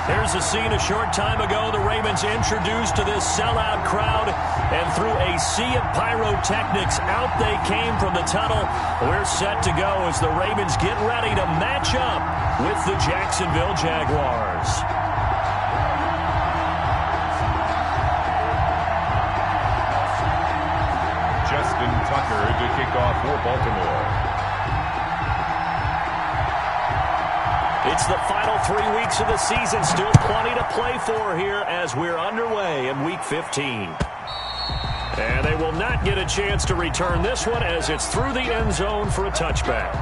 Here's a scene a short time ago. The Ravens introduced to this sellout crowd, and through a sea of pyrotechnics, out they came from the tunnel. We're set to go as the Ravens get ready to match up with the Jacksonville Jaguars. Justin Tucker to kick off for Baltimore. It's the final 3 weeks of the season. Still plenty to play for here as we're underway in Week 15. And they will not get a chance to return this one as it's through the end zone for a touchback.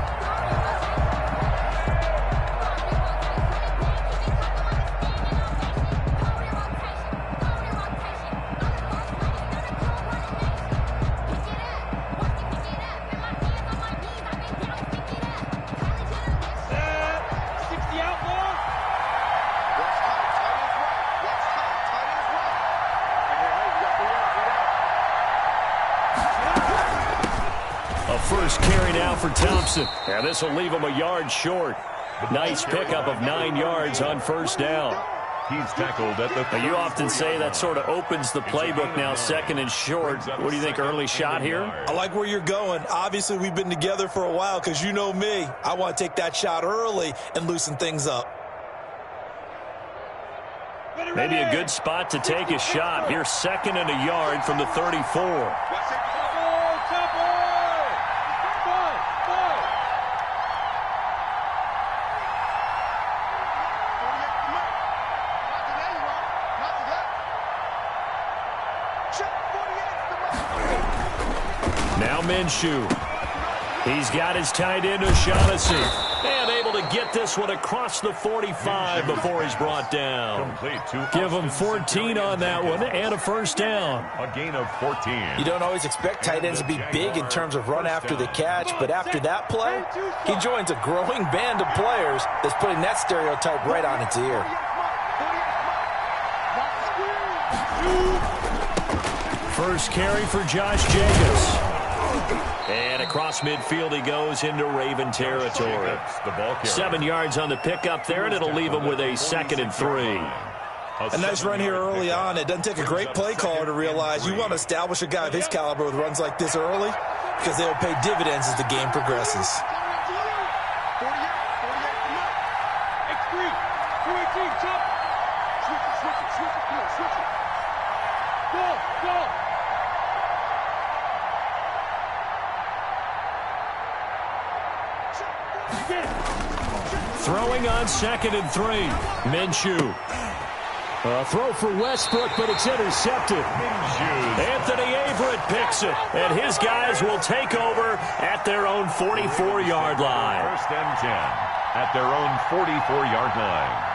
First carry now for Thompson. And this will leave him a yard short. Nice pickup of 9 yards on first down. He's tackled at the... Now, you often say that sort of opens the playbook now, second and short. What do you think, early shot here? I like where you're going. Obviously, we've been together for a while because you know me. I want to take that shot early and loosen things up. Maybe a good spot to take a shot. Here's second and a yard from the 34. Now Minshew. He's got his tight end O'Shaughnessy. And able to get this one across the 45 before he's brought down. Give him 14 on that one and a first down. A gain of 14. You don't always expect tight ends to be big in terms of run after the catch, but after that play, he joins a growing band of players that's putting that stereotype right on its ear. First carry for Josh Jacobs. And across midfield he goes into Raven territory. 7 yards on the pickup there, and it'll leave him with a 2nd and 3. A nice run here early on. It doesn't take a great play caller to realize you want to establish a guy of his caliber with runs like this early because they will pay dividends as the game progresses. Throwing on 2nd and 3. Minshew. A throw for Westbrook, but it's intercepted. Anthony Averett picks it, and his guys will take over at their own 44-yard line. First and 10 at their own 44-yard line.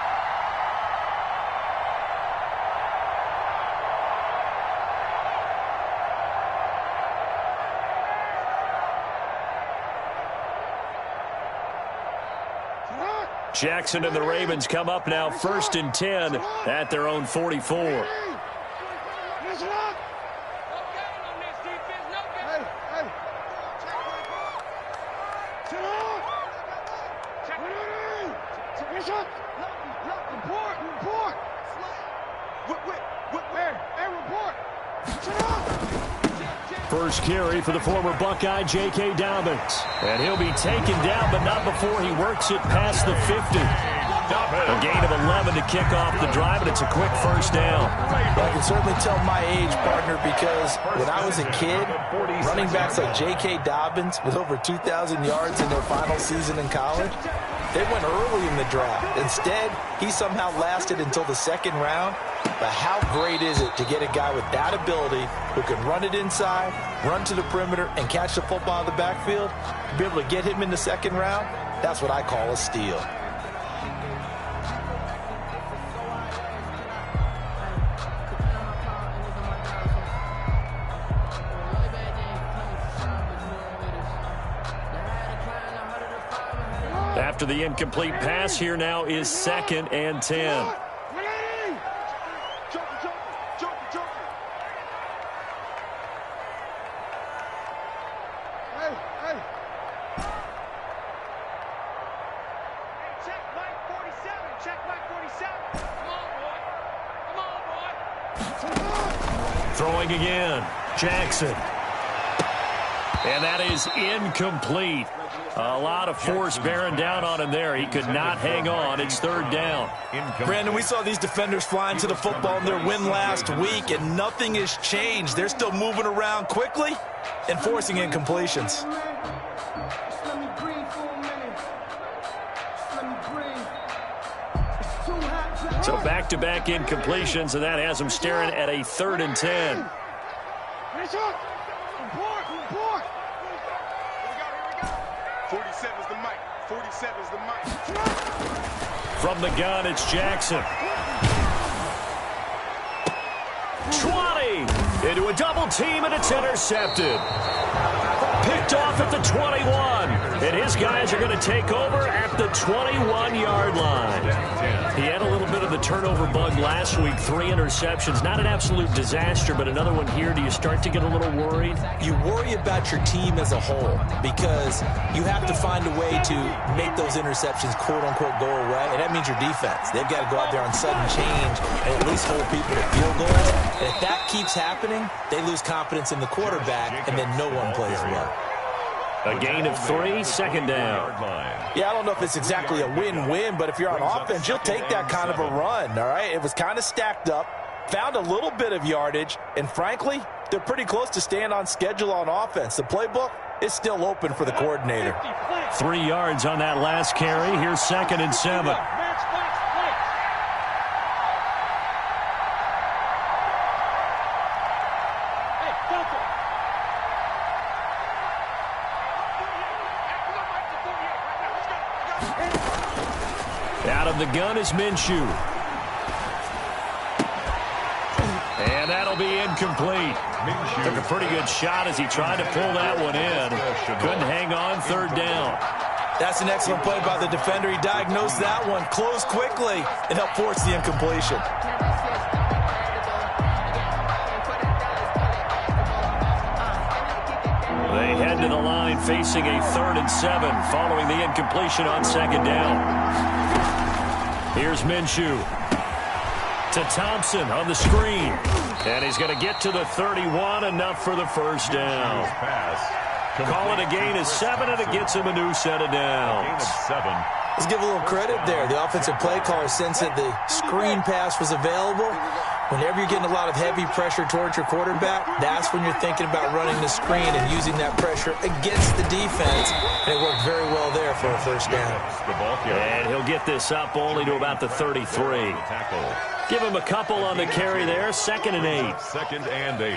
Jackson and the Ravens come up now 1st and 10 at their own 44. First carry for the former Buckeye, J.K. Dobbins. And he'll be taken down, but not before he works it past the 50. A gain of 11 to kick off the drive, and it's a quick first down. I can certainly tell my age, partner, because when I was a kid, running backs like J.K. Dobbins with over 2,000 yards in their final season in college, they went early in the draft. Instead, he somehow lasted until the 2nd round. But how great is it to get a guy with that ability who can run it inside, run to the perimeter, and catch the football in the backfield? To be able to get him in the 2nd round, that's what I call a steal. After the incomplete pass, here now is 2nd and 10. Check Mike 47. Throwing again. Jackson. And that is incomplete. A lot of force bearing down on him there. He could not hang on. It's third down. Brandon, we saw these defenders flying to the football in their win last week, and nothing has changed. They're still moving around quickly and forcing incompletions. So back-to-back incompletions, and that has them staring at a 3rd and 10. From the gun, it's Jackson. 20 into a double team, and it's intercepted. Picked off at the 21, and his guys are going to take over at the 21-yard line. He had a little bit of the turnover bug last week, 3 interceptions. Not an absolute disaster, but another one here. Do you start to get a little worried? You worry about your team as a whole because you have to find a way to make those interceptions, quote-unquote, go away, and that means your defense. They've got to go out there on sudden change and at least hold people to field goals. And if that keeps happening, they lose confidence in the quarterback, and then no one plays well. A gain of 3, 2nd down. Yeah, I don't know if it's exactly a win-win, but if you're on offense, you'll take that kind of a run, all right? It was kind of stacked up, found a little bit of yardage, and frankly, they're pretty close to staying on schedule on offense. The playbook is still open for the coordinator. 3 yards on that last carry. Here's 2nd and 7. Out of the gun is Minshew. And that'll be incomplete. Took a pretty good shot as he tried to pull that one in. Couldn't hang on, 3rd down. That's an excellent play by the defender. He diagnosed that one, closed quickly, and helped force the incompletion. They head to the line facing a 3rd and 7 following the incompletion on 2nd down. Here's Minshew to Thompson on the screen. And he's going to get to the 31, enough for the 1st down. Call it a gain of 7, and it gets him a new set of downs. Let's give a little credit there. The offensive play caller sensed that the screen pass was available. Whenever you're getting a lot of heavy pressure towards your quarterback, that's when you're thinking about running the screen and using that pressure against the defense. And it worked very well there for a 1st down. And he'll get this up only to about the 33. Give him a couple on the carry there. 2nd and 8. 2nd and 8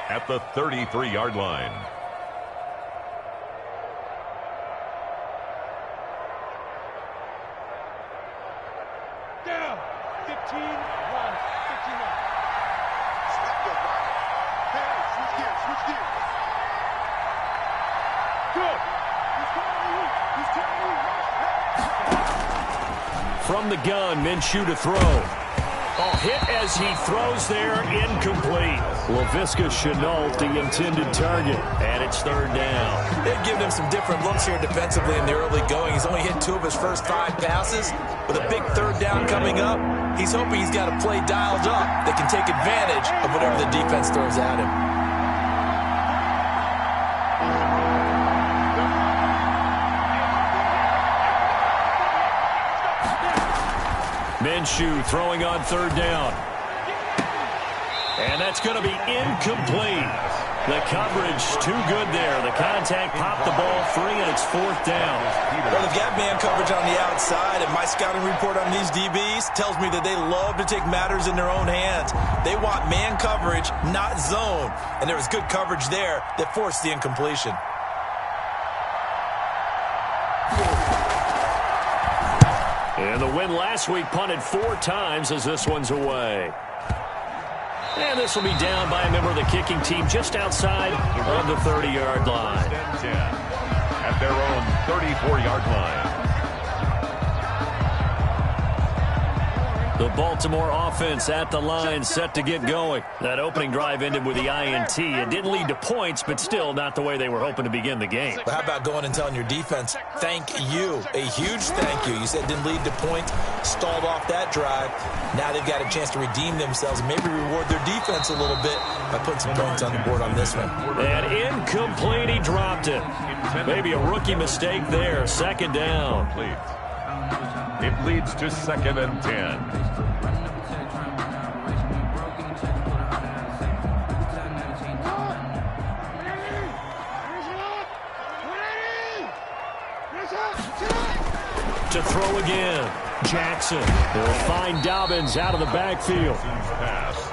at the 33-yard line. Down. 15. From the gun, Minshew to throw. Oh, hit as he throws there, incomplete. Laviska Shenault, the intended target, and it's 3rd down. They've given him some different looks here defensively in the early going. He's only hit 2 of his first 5 passes. With a big 3rd down coming up, he's hoping he's got a play dialed up that can take advantage of whatever the defense throws at him. Minshew throwing on 3rd down. And that's going to be incomplete. The coverage too good there. The contact popped the ball free, and it's 4th down. Well, they've got man coverage on the outside, and my scouting report on these DBs tells me that they love to take matters in their own hands. They want man coverage, not zone. And there was good coverage there that forced the incompletion. And the win last week punted 4 times as this one's away. And this will be down by a member of the kicking team just outside of the 30-yard line. 10 at their own 34-yard line. The Baltimore offense at the line, set to get going. That opening drive ended with the INT. It didn't lead to points, but still not the way they were hoping to begin the game. But how about going and telling your defense, thank you, a huge thank you. You said it didn't lead to points, stalled off that drive. Now they've got a chance to redeem themselves and maybe reward their defense a little bit by putting some points on the board on this one. And incomplete, he dropped it. Maybe a rookie mistake there. Second down. It leads to 2nd and 10. To throw again. Jackson. They'll find Dobbins out of the backfield.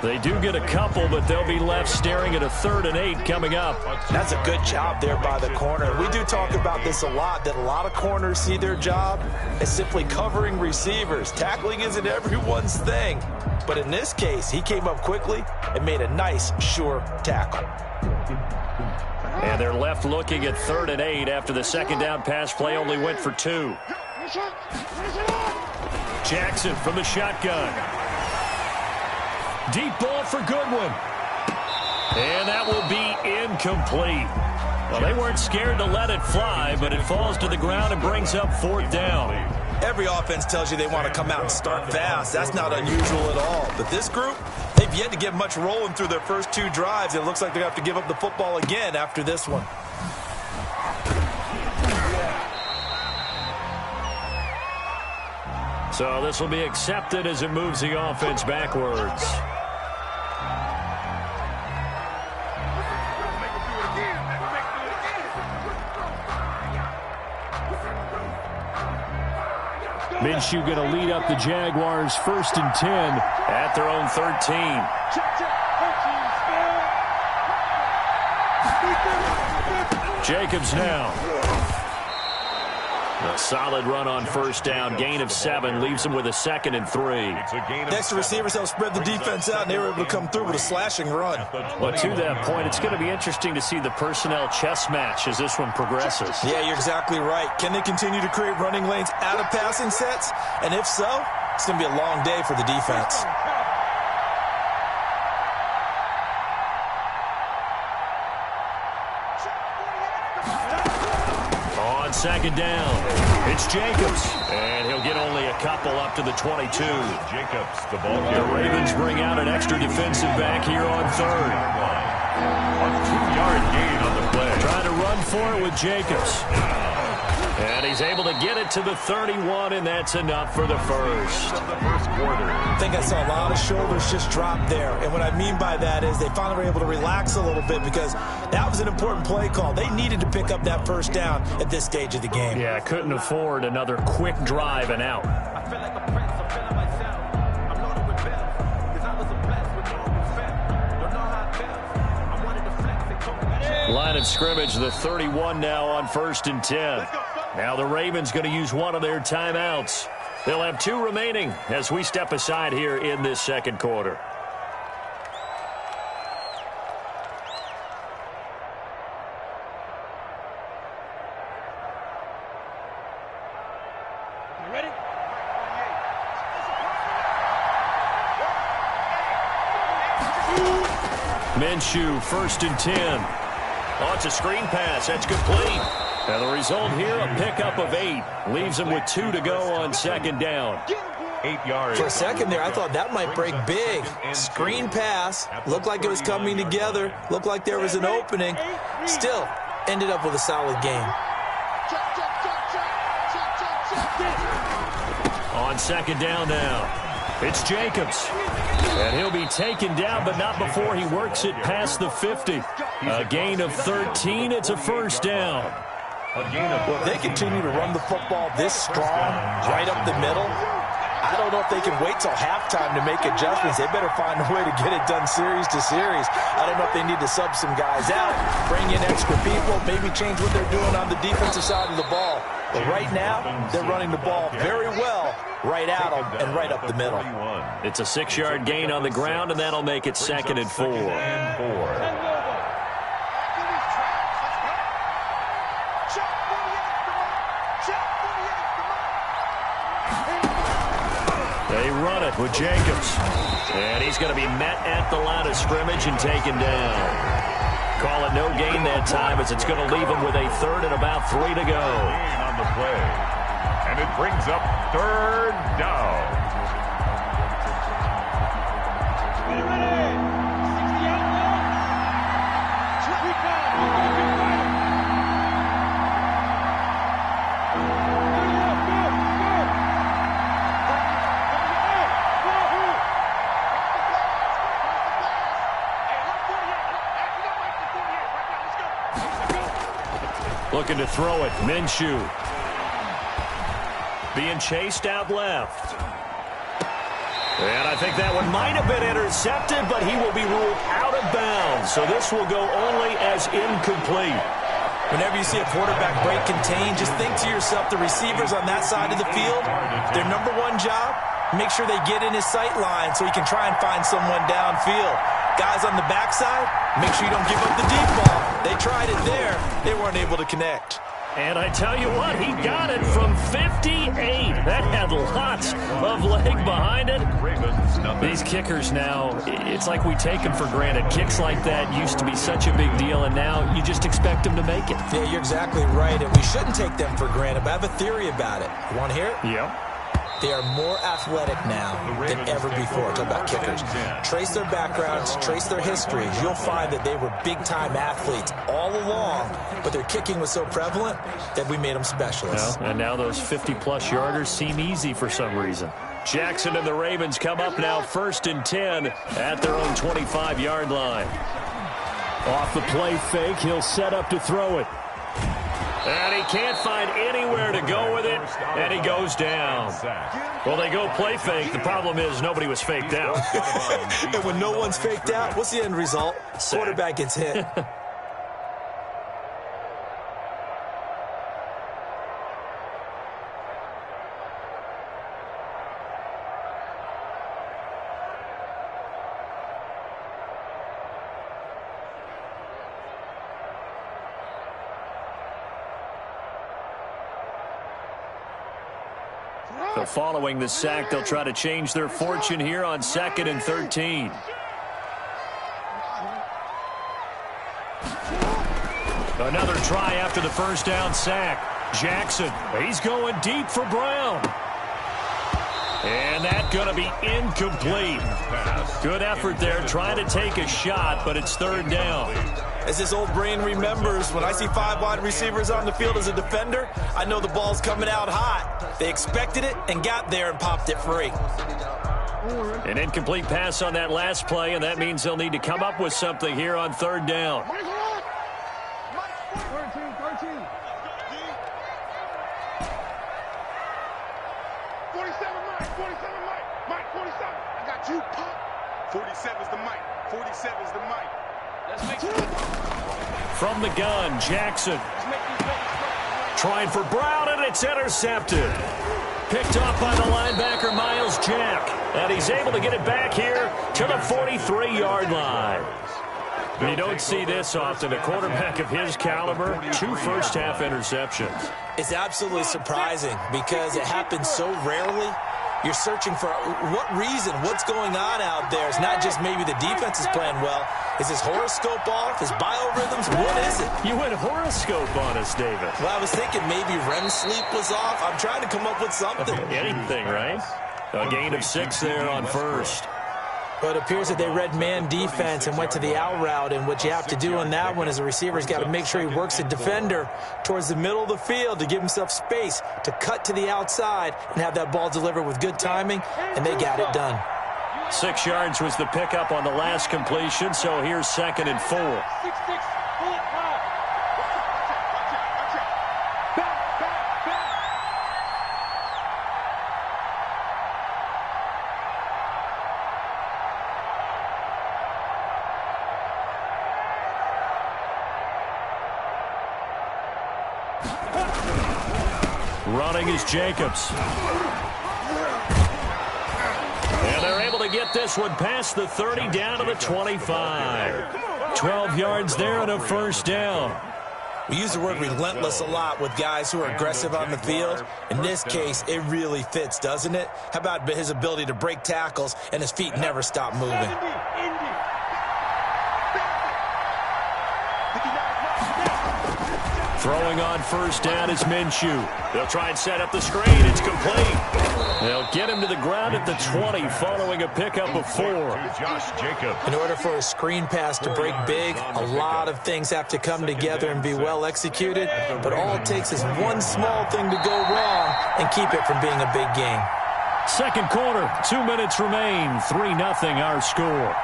They do get a couple, but they'll be left staring at a 3rd and 8 coming up. That's a good job there by the corner. We do talk about this a lot, that a lot of corners see their job as simply covering receivers. Tackling isn't everyone's thing. But in this case, he came up quickly and made a nice, sure tackle. And they're left looking at 3rd and 8 after the second down pass play only went for 2. Jackson from the shotgun. Deep ball for Goodwin. And that will be incomplete. Well, they weren't scared to let it fly, but it falls to the ground and brings up 4th down. Every offense tells you they want to come out and start fast. That's not unusual at all. But this group, they've yet to get much rolling through their first 2 drives. It looks like they're going to have to give up the football again after this one. So this will be accepted as it moves the offense backwards. Minshew going to lead up the Jaguars 1st and 10 at their own 13. Jacobs now. A solid run on 1st down. Gain of 7 leaves them with a 2nd and 3. Next, the receivers help spread the defense out, and they were able to come through with a slashing run. Well, to that point, it's going to be interesting to see the personnel chess match as this one progresses. Yeah, you're exactly right. Can they continue to create running lanes out of passing sets? And if so, it's going to be a long day for the defense. On 2nd down, it's Jacobs. And he'll get only a couple up to the 22. Jacobs, the ball The Ravens bring out an extra defensive back here on 3rd. A 2-yard gain on the play. Trying to run for it with Jacobs. And he's able to get it to the 31, and that's enough for the first. I think I saw a lot of shoulders just drop there. And what I mean by that is they finally were able to relax a little bit because that was an important play call. They needed to pick up that 1st down at this stage of the game. Yeah, couldn't afford another quick drive and out. I feel like a prince, I'm feeling myself. I'm loaded with bells, because I was a blessed with no respect. Don't know how it feels. I wanted to flex and come. Line of scrimmage, the 31 now on 1st and 10. Now the Ravens going to use one of their timeouts. They'll have 2 remaining as we step aside here in this 2nd quarter. You ready? Minshew, 1st and 10. Oh, it's a screen pass. That's complete. And the result here, a pickup of 8. Leaves them with 2 to go on 2nd down. 8 yards. For a second there, I thought that might break big. Screen pass. Looked like it was coming together. Looked like there was an opening. Still, ended up with a solid game. On 2nd down now. It's Jacobs. And he'll be taken down, but not before he works it past the 50. A gain of 13. It's a 1st down. Well, if they continue to run the football this strong, right up the middle, I don't know if they can wait till halftime to make adjustments. They better find a way to get it done series to series. I don't know if they need to sub some guys out, bring in extra people, maybe change what they're doing on the defensive side of the ball. But right now, they're running the ball very well right at them and right up the middle. It's a 6-yard gain on the ground, and that'll make it 2nd and 4. They run it with Jacobs. And he's going to be met at the line of scrimmage and taken down. Call it no gain that time as it's going to leave him with a third and about 3 to go. On the play. And it brings up third down. Looking to throw it. Minshew. Being chased out left. And I think that one might have been intercepted, but he will be ruled out of bounds. So this will go only as incomplete. Whenever you see a quarterback break contained, just think to yourself, the receivers on that side of the field, their number one job, make sure they get in his sight line so he can try and find someone downfield. Guys on the backside, make sure you don't give up the deep ball. They tried it there. They weren't able to connect. And I tell you what, he got it from 58. That had lots of leg behind it. These kickers now, it's like we take them for granted. Kicks like that used to be such a big deal, and now you just expect them to make it. Yeah, you're exactly right, and we shouldn't take them for granted, but I have a theory about it. You want to hear it? Yeah. They are more athletic now than ever before. Talk about kickers. Trace their backgrounds, trace their histories. You'll find that they were big-time athletes all along, but their kicking was so prevalent that we made them specialists. Well, and now those 50-plus yarders seem easy for some reason. Jackson and the Ravens come up now 1st and 10 at their own 25-yard line. Off the play fake, he'll set up to throw it. And he can't find anywhere to go with it, and he goes down. Well, they go play fake. The problem is nobody was faked out. And when no one's faked out, what's the end result? Quarterback gets hit. So following the sack, they'll try to change their fortune here on 2nd and 13. Another try after the first down sack. Jackson, he's going deep for Brown. And that's going to be incomplete. Good effort there, trying to take a shot, but it's 3rd down. As this old brain remembers, when I see 5 wide receivers on the field as a defender, I know the ball's coming out hot. They expected it and got there and popped it free. An incomplete pass on that last play, and that means they'll need to come up with something here on 3rd down. 47's the mic. 47's the mic. From the gun, Jackson. Trying for Brown, and it's intercepted. Picked off by the linebacker, Miles Jack. And he's able to get it back here to the 43-yard line. You don't see this often. A quarterback of his caliber, 2 first-half interceptions. It's absolutely surprising because it happens so rarely. You're searching for what reason, what's going on out there. It's not just maybe the defense is playing well. Is his horoscope off? His biorhythms? What is it? You went horoscope on us, David. Well, I was thinking maybe REM sleep was off. I'm trying to come up with something. Anything, right? A gain of 6 there on first. But it appears that they read man defense and went to the out route, and what you have to do on that one is the receiver's got to make sure he works the defender towards the middle of the field to give himself space to cut to the outside and have that ball delivered with good timing, and they got it done. 6 yards was the pickup on the last completion, so here's 2nd and 4. Running is Jacobs. And they're able to get this one past the 30 down to the 25. 12 yards there and a first down. We use the word relentless a lot with guys who are aggressive on the field. In this case, it really fits, doesn't it? How about his ability to break tackles and his feet never stop moving? Throwing on first down is Minshew. They'll try and set up the screen. It's complete. They'll get him to the ground at the 20 following a pickup of 4. In order for a screen pass to break big, a lot of things have to come together and be well executed. But all it takes is one small thing to go wrong and keep it from being a big game. Second quarter, 2 minutes remain. 3-0 our score.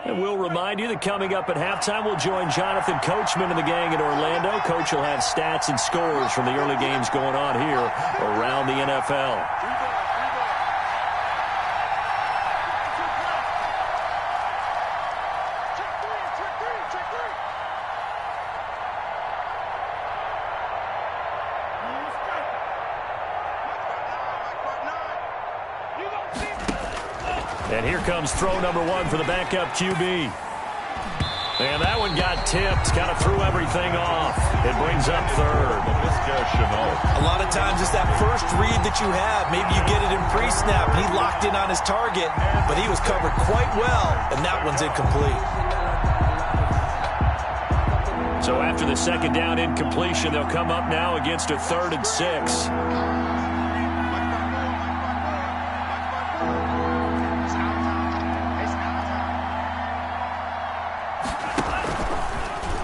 And we'll remind you that coming up at halftime, we'll join Jonathan Coachman and the gang in Orlando. Coach will have stats and scores from the early games going on here around the NFL. And here comes throw number 1 for the backup QB. And that one got tipped, kind of threw everything off. It brings up third. A lot of times it's that first read that you have. Maybe you get it in pre-snap, and he locked in on his target, but he was covered quite well, and that one's incomplete. So after the second down incompletion, they'll come up now against a 3rd and 6.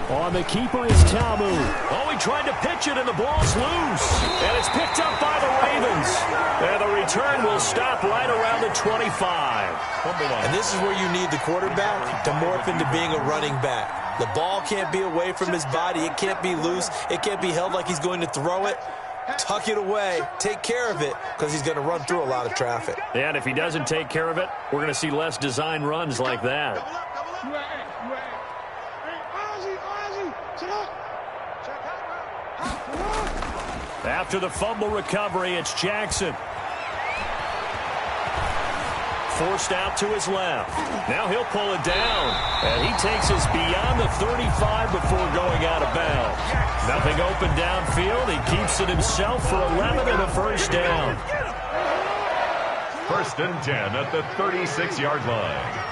On the keeper is Tamu. Oh, he tried to pitch it, and the ball's loose. And it's picked up by the Ravens. And the return will stop right around the 25. And this is where you need the quarterback to morph into being a running back. The ball can't be away from his body. It can't be loose. It can't be held like he's going to throw it. Tuck it away. Take care of it, because he's going to run through a lot of traffic. And if he doesn't take care of it, we're going to see less design runs like that. After the fumble recovery, it's Jackson. Forced out to his left. Now he'll pull it down. And he takes us beyond the 35 before going out of bounds. Nothing open downfield. He keeps it himself for 11 and a first down. 1st and 10 at the 36-yard line.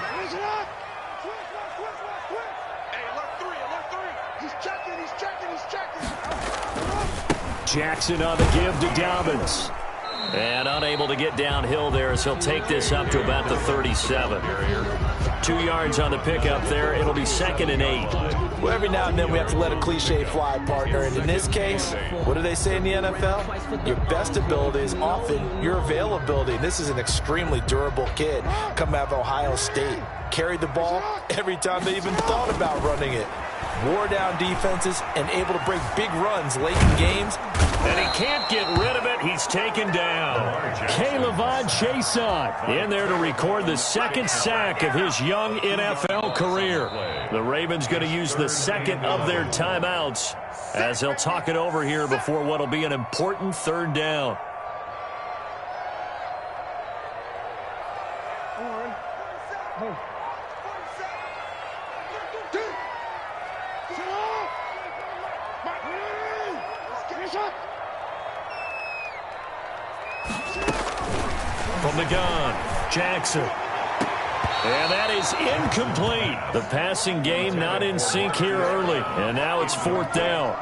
Jackson on the give to Dobbins. And unable to get downhill there as he'll take this up to about the 37. 2 yards on the pickup there. It'll be 2nd and 8. Well, every now and then we have to let a cliche fly, partner. And in this case, what do they say in the NFL? Your best ability is often your availability. And this is an extremely durable kid coming out of Ohio State. Carried the ball every time they even thought about running it. Wore down defenses and able to break big runs late in games. And he can't get rid of it. He's taken down. K'Lavon Chaisson in there to record the 2nd sack of his young NFL career. The Ravens going to use the 2nd of their timeouts as they'll talk it over here before what will be an important 3rd down. From the gun, Jackson. And that is incomplete. The passing game not in sync here early. And now it's 4th down.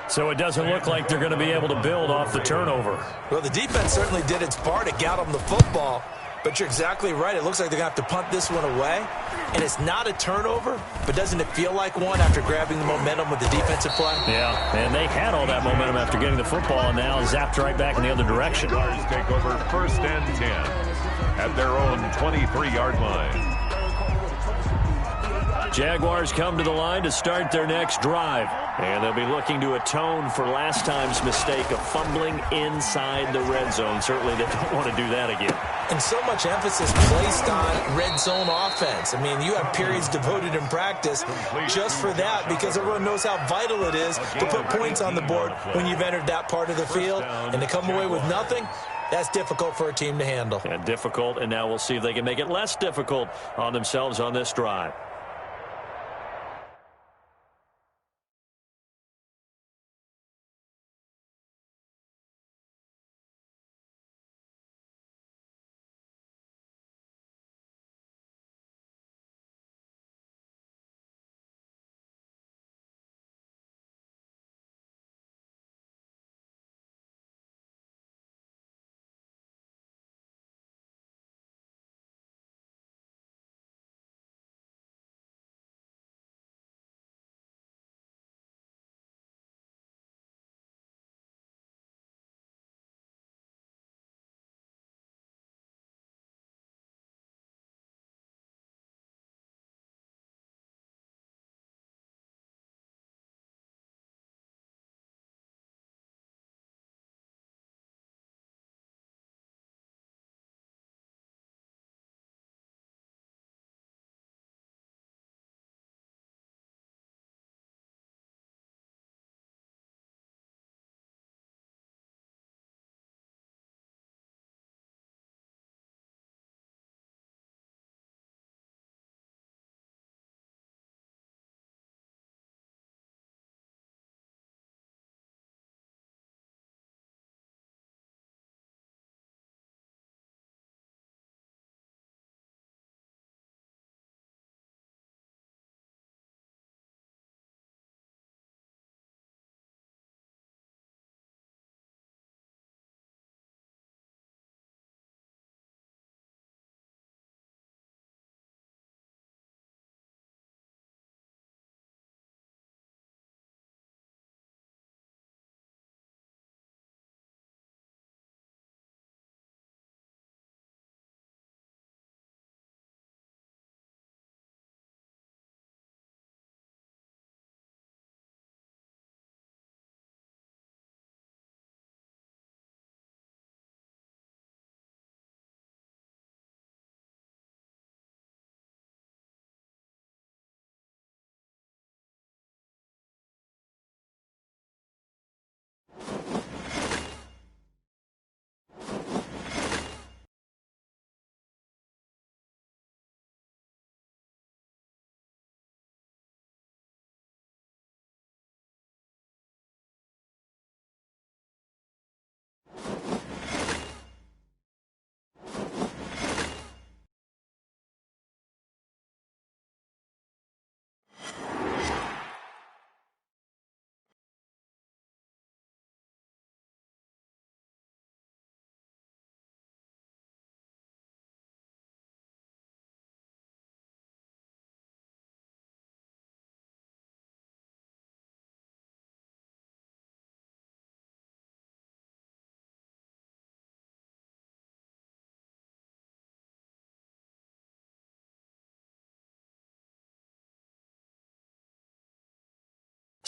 So it doesn't look like they're going to be able to build off the turnover. Well, the defense certainly did its part to get them the football. But you're exactly right. It looks like they're going to have to punt this one away. And it's not a turnover, but doesn't it feel like one after grabbing the momentum with the defensive play? Yeah, and they had all that momentum after getting the football, and now zapped right back in the other direction. Stars take over 1st and 10 at their own 23-yard line. Jaguars come to the line to start their next drive. And they'll be looking to atone for last time's mistake of fumbling inside the red zone. Certainly they don't want to do that again. And so much emphasis placed on red zone offense. I mean, you have periods devoted in practice just for that because everyone knows how vital it is to put points on the board when you've entered that part of the field. And to come away with nothing, that's difficult for a team to handle. And difficult, and now we'll see if they can make it less difficult on themselves on this drive.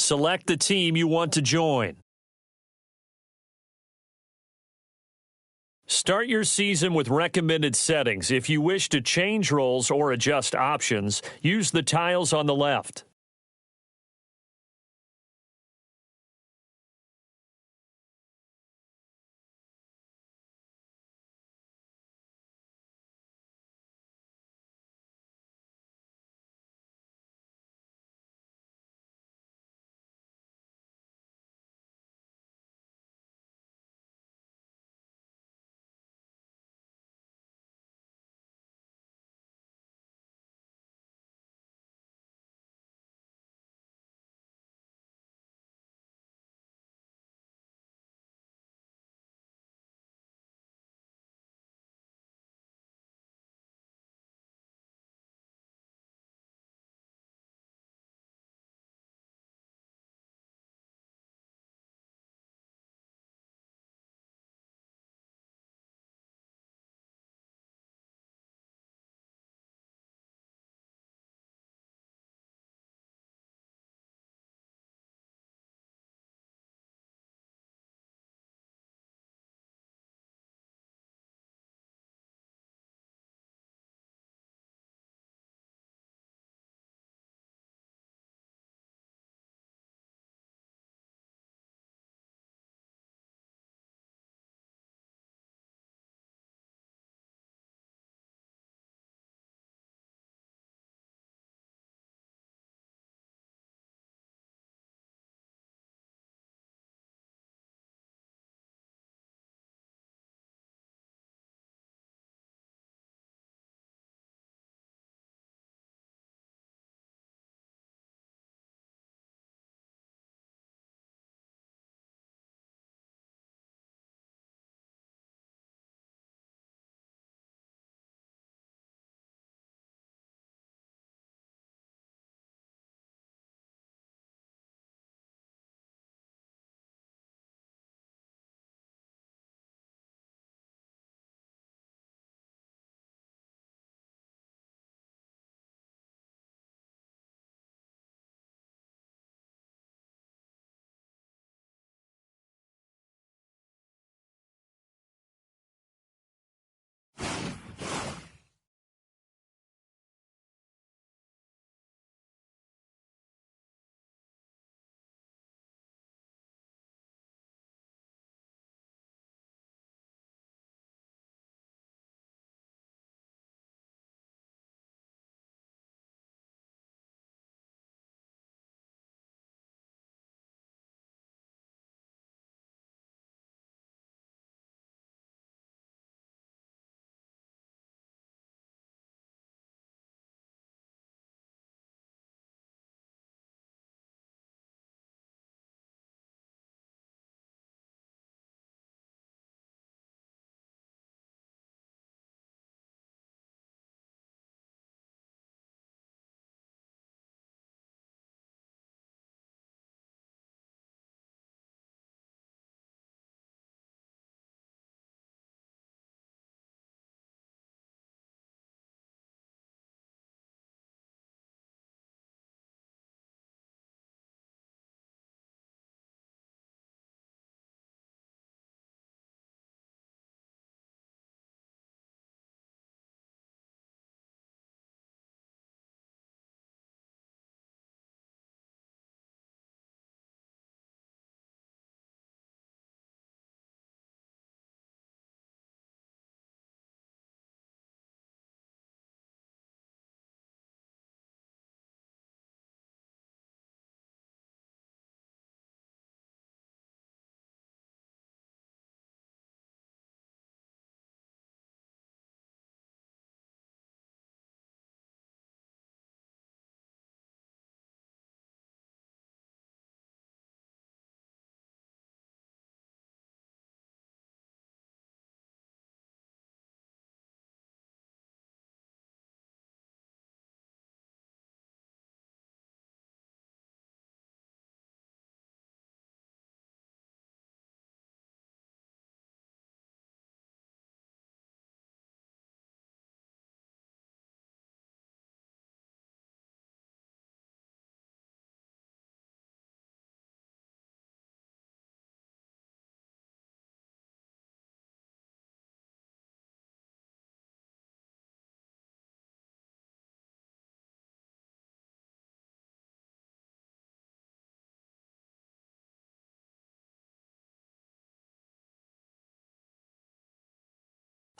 Select the team you want to join. Start your season with recommended settings. If you wish to change roles or adjust options, use the tiles on the left.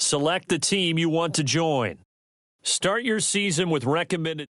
Select the team you want to join. Start your season with recommended